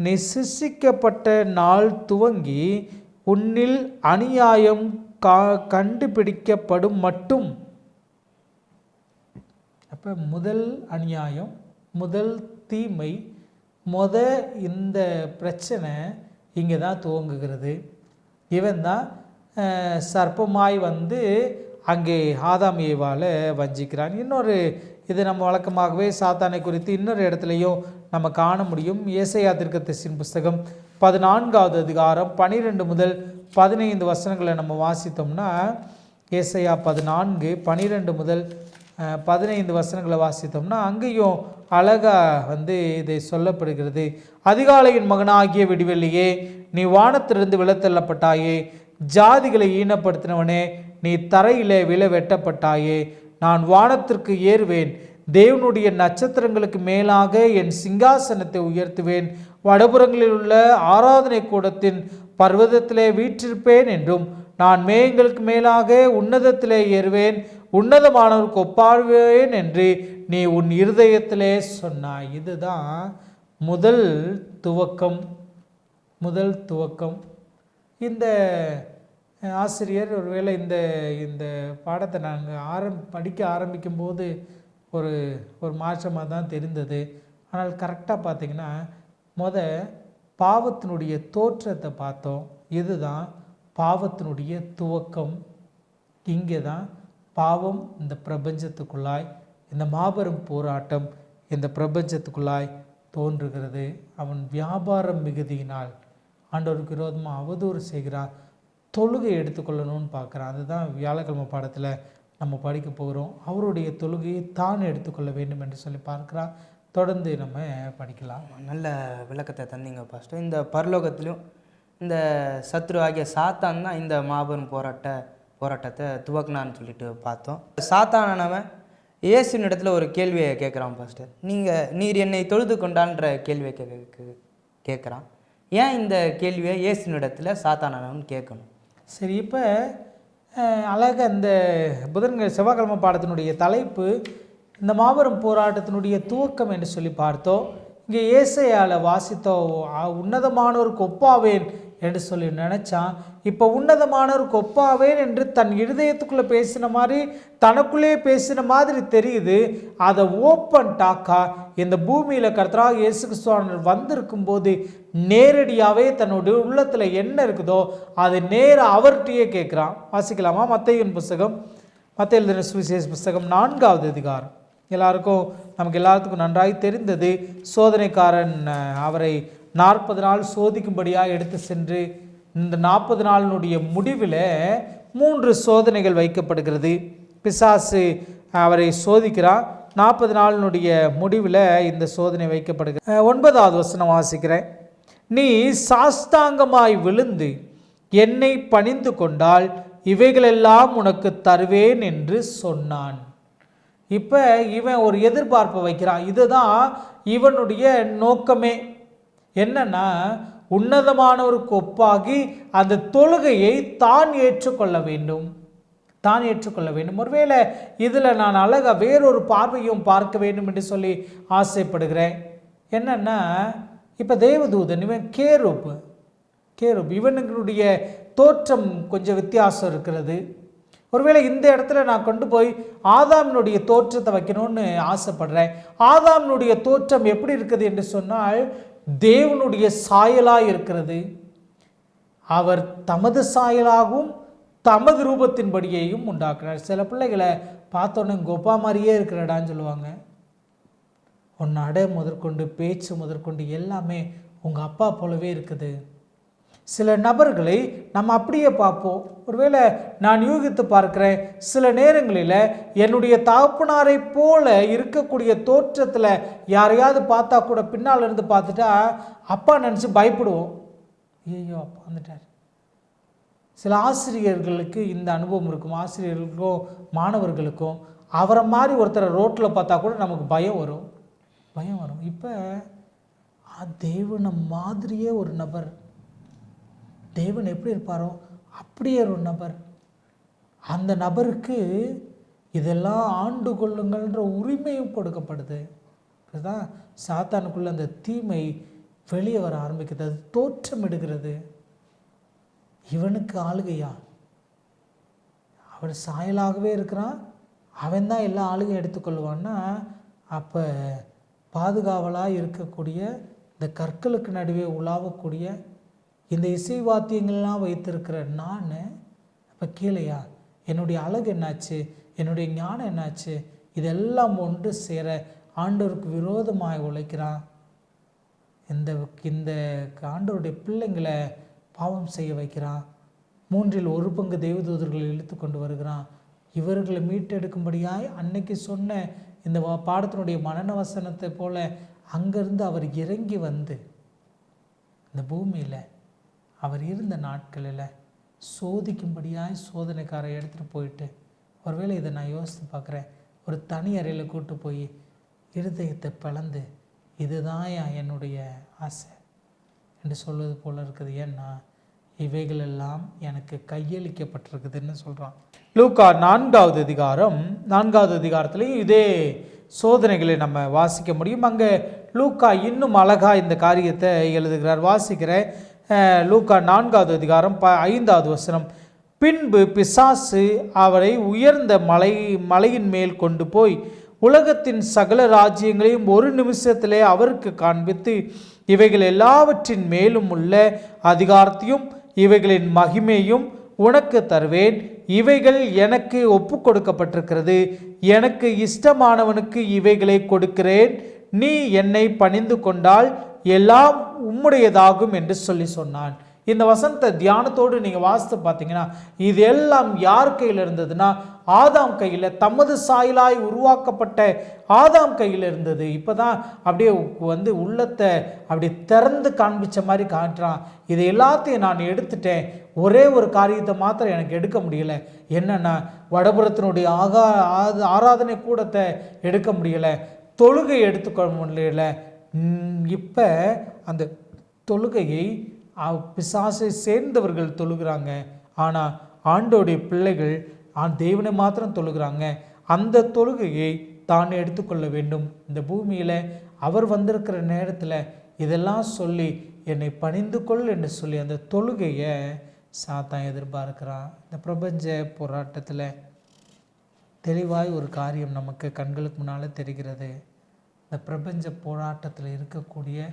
நீ சிருஷ்டிக்கப்பட்ட நாள் துவங்கி உன்னில் அநியாயம் கண்டுபிடிக்கப்படும் மட்டும். அப்போ முதல் அநியாயம், முதல் தீமை, இந்த பிரச்சனை இங்கே தான் துவங்குகிறது. இவன் தான் சர்ப்பமாய் வந்து அங்கே ஆதாம் ஏவாளை வஞ்சிக்கிறான். இன்னொரு இது நம்ம வழக்கமாகவே சாத்தானை குறித்து இன்னொரு இடத்துலையும் நம்ம காண முடியும். ஏசாயா தீர்க்கதரிசியின் புஸ்தகம் 14வது அதிகாரம் 12 முதல் 15 வசனங்களை நம்ம வாசித்தோம்னா, ஏசாயா 14:12 முதல் 15 வசனங்களை வாசித்தோம்னா அங்கேயும் அழகாக வந்து இதை சொல்லப்படுகிறது. அதிகாலையின் மகனாகிய விடிவெள்ளியே, நீ வானத்திலிருந்து விழத்தள்ளப்பட்டாயே. ஜாதிகளை ஈனப்படுத்தினவனே, நீ தரையிலே விழ வெட்டப்பட்டாயே. நான் வானத்திற்கு ஏறுவேன், தேவனுடைய நட்சத்திரங்களுக்கு மேலாக என் சிங்காசனத்தை உயர்த்துவேன். வடபுறங்களில் உள்ள ஆராதனை கூடத்தின் பர்வதத்திலே வீற்றிருப்பேன் என்றும், நான் மேகங்களுக்கு மேலாக உன்னதத்திலே ஏறுவேன், உன்னதமானவருக்கு ஒப்பாடுவேன் என்று நீ உன் இருதயத்திலே சொன்னாய். இதுதான் முதல் துவக்கம். இந்த ஆசிரியர் ஒருவேளை இந்த பாடத்தை நாங்கள் படிக்க ஆரம்பிக்கும்போது ஒரு மாற்றமாக தான் தெரிந்தது. ஆனால் கரெக்டாக பார்த்திங்கன்னா பாவத்தினுடைய தோற்றத்தை பார்த்தோம். இதுதான் பாவத்தினுடைய துவக்கம். இங்கே தான் பாவம் இந்த பிரபஞ்சத்துக்குள்ளாய், இந்த மாபெரும் போராட்டம் இந்த பிரபஞ்சத்துக்குள்ளாய் தோன்றுகிறது. அவன் வியாபாரம் மிகுதியினால் ஆண்டவருக்கு விரோதமாக அவதூறு செய்கிறான். தொழுகை எடுத்துக்கொள்ளணும்னு பார்க்குறான். அதுதான் வியாழக்கிழமை பாடத்தில் நம்ம படிக்க போகிறோம். அவருடைய தொழுகையை தான் எடுத்துக்கொள்ள வேண்டும் என்று சொல்லி பார்க்குறான். தொடர்ந்து நம்ம படிக்கலாம். நல்ல விளக்கத்தை தந்தீங்க பாஸ்டர். இந்த பரலோகத்திலும் இந்த சத்ரு ஆகிய சாத்தான் தான் இந்த மாபெரும் போராட்டத்தை துவக்கினான்னு சொல்லிட்டு பார்த்தோம். சாத்தானவன் இயேசுவின் இடத்துல ஒரு கேள்வியை கேட்குறான் பாஸ்டர். நீர் என்னை தொழுது கொண்டான்ற கேள்வியை கேட்குறான். ஏன் இந்த கேள்வியை இயேசுவின் இடத்துல சாத்தானவன் கேட்கணும்? சரி, இப்போ அழகாக இந்த செவ்வாய்க்கிழமை பாடத்தினுடைய தலைப்பு இந்த மாபெரும் போராட்டத்தினுடைய துவக்கம் என்று சொல்லி பார்த்தோம். இங்கே ஏசாயால வாசித்தோம், உன்னதமானோருக்கு ஒப்பாவேன் என்று சொல்லி நினச்சான். இப்போ உன்னதமானோருக்கு ஒப்பாவேன் என்று தன் இருதயத்துக்குள்ளே பேசின மாதிரி, தனக்குள்ளே பேசின மாதிரி தெரியுது. அதை ஓப்பன் டாக்கா இந்த பூமியில் கர்த்தராக இயேசு கிறிஸ்துவானவர் வந்திருக்கும் போது நேரடியாகவே தன்னுடைய உள்ளத்தில் என்ன இருக்குதோ அதை நேராக அவர்கிட்டயே கேட்குறான். வாசிக்கலாமா? மத்தேயுவின் புஸ்தகம், மத்தேயு எழுதின சுவிசேஷ புஸ்தகம் 4வது அதிகாரம். நமக்கு எல்லாத்துக்கும் நன்றாய் தெரிந்தது. சோதனைக்காரன் அவரை 40 நாள் சோதிக்கும்படியாக எடுத்து சென்று இந்த 40 நாளினுடைய முடிவில் 3 சோதனைகள் வைக்கப்படுகிறது. பிசாசு அவரை சோதிக்கிறான். 40 நாளினுடைய முடிவில் இந்த சோதனை வைக்கப்படுகிறது. 9வது வசனம் வாசிக்கிறேன். நீ சாஸ்தாங்கமாய் விழுந்து என்னை பணிந்து கொண்டால் இவைகளெல்லாம் உனக்கு தருவேன் என்று சொன்னான். இப்போ இவன் ஒரு எதிர்பார்ப்பை வைக்கிறான். இதுதான் இவனுடைய நோக்கமே. என்னன்னா, உன்னதமானவருக்கு ஒப்பாகி அந்த தொழுகையை தான் ஏற்றுக்கொள்ள வேண்டும். ஒருவேளை இதில் நான் அழகாக வேறொரு பார்வையும் பார்க்க வேண்டும் என்று சொல்லி ஆசைப்படுகிறேன். என்னன்னா, இப்போ தேவதூதன் இவன் கேருப் இவனுடைய தோற்றம் கொஞ்சம் வித்தியாசம் இருக்கிறது. ஒருவேளை இந்த இடத்துல நான் கொண்டு போய் ஆதாமினுடைய தோற்றத்தை வைக்கணும்னு ஆசைப்படுறேன். ஆதாமினுடைய தோற்றம் எப்படி இருக்குது என்று சொன்னால் தேவனுடைய சாயலாக இருக்கிறது. அவர் தமது சாயலாகவும் தமது ரூபத்தின்படியையும் உண்டாக்குறார். சில பிள்ளைகளை பார்த்தோன்னே கோப்பா மாதிரியே இருக்கிறடான்னு சொல்லுவாங்க. உன் நடை முதற்கொண்டு பேச்சு முதற்கொண்டு எல்லாமே உங்கள் அப்பா போலவே இருக்குது. சில நபர்களை நம்ம அப்படியே பார்ப்போம். ஒருவேளை நான் யூகித்து பார்க்கிறேன், சில நேரங்களில் என்னுடைய தகப்பனாரை போல இருக்கக்கூடிய தோற்றத்தில் யாரையாவது பார்த்தா கூட பின்னால் இருந்து பார்த்துட்டா அப்பா நினச்சி பயப்படுவோம். ஐயோ அப்பா வந்துட்டார். சில ஆசிரியர்களுக்கு இந்த அனுபவம் இருக்கும். ஆசிரியர்களுக்கும் மாணவர்களுக்கும் அவரை மாதிரி ஒருத்தரை ரோட்டில் பார்த்தா கூட நமக்கு பயம் வரும். இப்போ தேவனை மாதிரியே ஒரு நபர், தேவன் எப்படி இருப்பாரோ அப்படியே ஒரு நபர், அந்த நபருக்கு இதெல்லாம் ஆண்டு கொள்ளுங்கள்ன்ற உரிமையும் கொடுக்கப்படுது. இதுதான் சாத்தானுக்குள்ள அந்த தீமை வெளியே வர ஆரம்பிக்கிறது. அது தோற்றம் எடுக்கிறது. இவனுக்கு ஆளுகையா? அவன் சாயலாகவே இருக்கிறான், அவன் தான் எல்லா ஆளுகையும் எடுத்துக்கொள்வான்னா, அப்போ பாதுகாவலாக இருக்கக்கூடிய இந்த கற்களுக்கு நடுவே உலாவக்கூடிய இந்த இசை வாத்தியங்கள்லாம் வைத்திருக்கிற நான் இப்போ கீழேயா? என்னுடைய அழகு என்னாச்சு? என்னுடைய ஞானம் என்னாச்சு? இதெல்லாம் ஒன்று சேர ஆண்டவருக்கு விரோதமாக உழைக்கிறான். இந்த இந்த ஆண்டவருடைய பிள்ளைங்களை பாவம் செய்ய வைக்கிறான். 1/3 தேவதூதர்களை இழுத்து கொண்டு வருகிறான். இவர்களை மீட்டெடுக்கும்படியாய் அன்னைக்கு சொன்ன இந்த பாடத்தினுடைய மனன வசனத்தை போல அங்கேருந்து அவர் இறங்கி வந்து இந்த பூமியில் அவர் இருந்த நாட்களில் சோதிக்கும்படியாய் சோதனைக்காரை எடுத்துகிட்டு போயிட்டு, ஒருவேளை இதை நான் யோசித்து பார்க்குறேன், ஒரு தனி அறையில் கூட்டு போய் இருதயத்தை பிளந்து இதுதான் என்னுடைய ஆசை என்று சொல்வது போல இருக்குது. ஏன்னா இவைகளெல்லாம் எனக்கு கையளிக்கப்பட்டிருக்குதுன்னு சொல்கிறான். லூக்கா 4வது அதிகாரத்துலேயும் இதே சோதனைகளை நம்ம வாசிக்க முடியும். அங்கே லூக்கா இன்னும் அழகாக இந்த காரியத்தை எழுதுகிறார். வாசிக்கிறேன். லூக்கா 4வது அதிகாரம் 5வது வசனம். பின்பு பிசாசு அவரை உயர்ந்த மலையின் மேல் கொண்டு போய் உலகத்தின் சகல ராஜ்யங்களையும் ஒரு நிமிஷத்திலே அவருக்கு காண்பித்து, இவைகள் எல்லாவற்றின் மேலும் உள்ள அதிகாரத்தையும் இவைகளின் மகிமையும் உனக்கு தருவேன். இவைகள் எனக்கு ஒப்பு கொடுக்கப்பட்டிருக்கிறது. எனக்கு இஷ்டமானவனுக்கு இவைகளை கொடுக்கிறேன். நீ என்னை பணிந்து கொண்டால் எல்லாம் உம்முடையதாகும் என்று சொன்னான். இந்த வசனத்தை தியானத்தோடு நீங்கள் வாசித்து பார்த்தீங்கன்னா, இது எல்லாம் யார் கையில் இருந்ததுன்னா, ஆதாம் கையில், தமது சாயலாய் உருவாக்கப்பட்ட ஆதாம் கையில் இருந்தது. இப்போ தான் அப்படியே உள்ளத்தை அப்படி திறந்து காண்பிச்ச மாதிரி காட்டுறான். இது எல்லாத்தையும் நான் எடுத்துட்டேன். ஒரே ஒரு காரியத்தை மாத்திரம் எனக்கு எடுக்க முடியலை. என்னென்னா, வடபுறத்தினுடைய ஆராதனை கூடத்தை எடுக்க முடியலை, தொழுகை எடுத்துக்கொள்ள முடியலை. இப்போ அந்த தொழுகையை பிசாசை சேர்ந்தவர்கள் தொழுகிறாங்க. ஆனால் ஆண்டோடைய பிள்ளைகள் தேவனை மாத்திரம் தொழுகிறாங்க. அந்த தொழுகையை தான் எடுத்துக்கொள்ள வேண்டும். இந்த பூமியில் அவர் வந்திருக்கிற நேரத்தில் இதெல்லாம் சொல்லி என்னை பணிந்து கொள் என்று சொல்லி அந்த தொழுகையை சாத்தான் எதிர்பார்க்கிறான். இந்த பிரபஞ்ச போராட்டத்தில் தெளிவாய் ஒரு காரியம் நமக்கு கண்களுக்கு முன்னால் தெரிகிறது. இந்த பிரபஞ்ச போராட்டத்தில் இருக்கக்கூடிய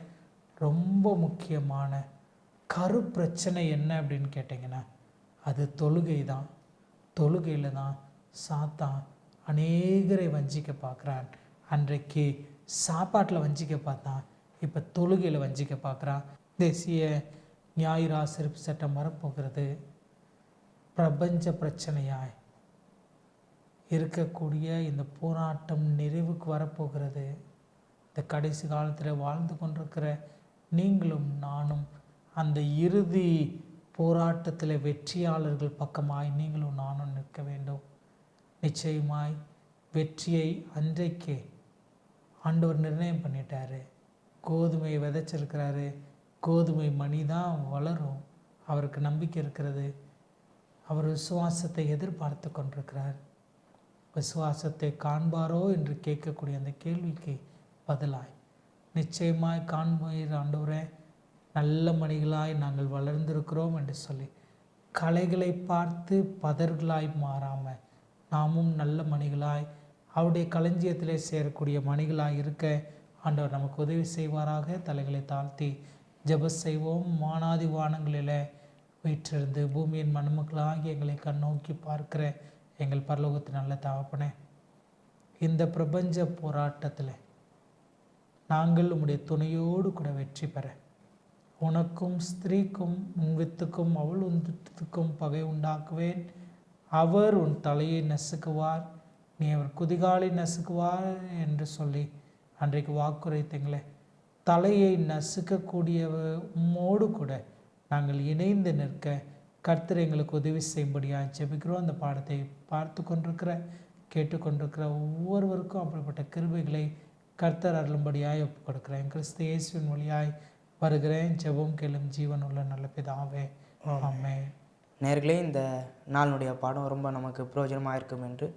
ரொம்ப முக்கியமான பிரச்சனை என்ன அப்படின்னு கேட்டிங்கன்னா, அது தொழுகை தான். தொழுகையில் தான் சாத்தான் அநேகரை வஞ்சிக்க பார்க்குறான். அன்றைக்கு சாப்பாட்டில் வஞ்சிக்க பார்த்தான், இப்போ தொழுகையில் வஞ்சிக்க பார்க்குறான். தேசிய ஞாயிறு ஆசரிப்பு சட்டம் வரப்போகிறது. பிரபஞ்ச பிரச்சனையாய் இருக்கக்கூடிய இந்த போராட்டம் நிறைவுக்கு வரப்போகிறது. இந்த கடைசி காலத்தில் வாழ்ந்து கொண்டிருக்கிற நீங்களும் நானும் அந்த இறுதி போராட்டத்தில் வெற்றியாளர்கள் பக்கமாய் நீங்களும் நானும் நிற்க வேண்டும். நிச்சயமாய் வெற்றியை அன்றைக்கு ஆண்டவர் நிர்ணயம் பண்ணிட்டாரு. கோதுமை விதைச்சிருக்கிறாரு. கோதுமை மணி தான் வளரும். அவருக்கு நம்பிக்கை இருக்கிறது. அவர் விசுவாசத்தை எதிர்பார்த்து கொண்டிருக்கிறார். விசுவாசத்தை காண்பாரோ என்று கேட்கக்கூடிய அந்த கேள்விக்கு பதிலாய் நிச்சயமாய் காண்பீர் ஆண்டவரே, நல்ல மணிகளாய் நாங்கள் வளர்ந்திருக்கிறோம் என்று சொல்லி கலைகளை பார்த்து பதர்களாய் மாறாமல் நாமும் நல்ல மணிகளாய் அவருடைய களஞ்சியத்திலே சேரக்கூடிய மணிகளாய் இருக்க ஆண்டவர் நமக்கு உதவி செய்வாராக. தலைகளை தாழ்த்தி ஜெப செய்வோம். வானாதி வானங்களில் வீற்றிருந்து பூமியின் மண்மக்களாகி எங்களை கண்ணோக்கி பார்க்கிற எங்கள் பரலோகத்தின் நல்ல தகப்பனே, இந்த பிரபஞ்ச போராட்டத்தில் நாங்கள் உம்முடைய துணையோடு கூட வெற்றி பெற, உனக்கும் ஸ்திரீக்கும் உன் வித்துக்கும் அவள் உன் வித்துக்கும் பகை உண்டாக்குவேன். அவர் உன் தலையை நசுக்குவார், நீ அவர் குதிகாலை நசுக்குவார் என்று சொல்லி அன்றைக்கு வாக்குரைத்தீங்களே, தலையை நசுக்கக்கூடிய உம்மோடு கூட நாங்கள் இணைந்து நிற்க கர்த்தர் எங்களுக்கு உதவி செய்யும்படியாக ஜெபிக்கிறோம். அந்த பாடத்தை பார்த்து கொண்டிருக்கிற கேட்டுக்கொண்டிருக்கிற ஒவ்வொருவருக்கும் அப்படிப்பட்ட கிருபைகளை கர்த்தர் அருளும்படியாய் ஒப்புக் கொடுக்கிறேன். கிறிஸ்து இயேசுவின் வழியாய் வருகிறேன். ஜெபம் கேளும் ஜீவன் உள்ள நல்ல பிதாவே, ஆமென். நேர்களே, இந்த நாளுடைய பாடம் ரொம்ப நமக்கு பிரயோஜனமாக இருக்கும் என்று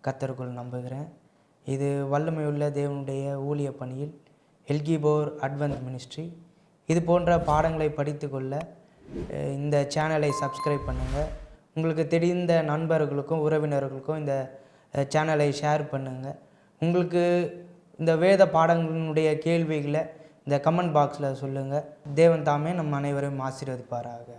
கர்த்தருக்குள் நம்புகிறேன். இது வல்லமையுள்ள தேவனுடைய ஊழிய பணியில் எல்கிபோர் அட்வென்ட் மினிஸ்ட்ரி. இது போன்ற பாடங்களை படித்து கொள்ள இந்த சேனலை சப்ஸ்கிரைப் பண்ணுங்கள். உங்களுக்கு தெரிந்த நண்பர்களுக்கும் உறவினர்களுக்கும் இந்த சேனலை ஷேர் பண்ணுங்கள். உங்களுக்கு இந்த வேத பாடங்களினுடைய கேள்விகளை இந்த கமெண்ட் பாக்ஸில் சொல்லுங்கள். தேவன் தாமே நம் அனைவரையும் ஆசீர்வதிப்பாராக.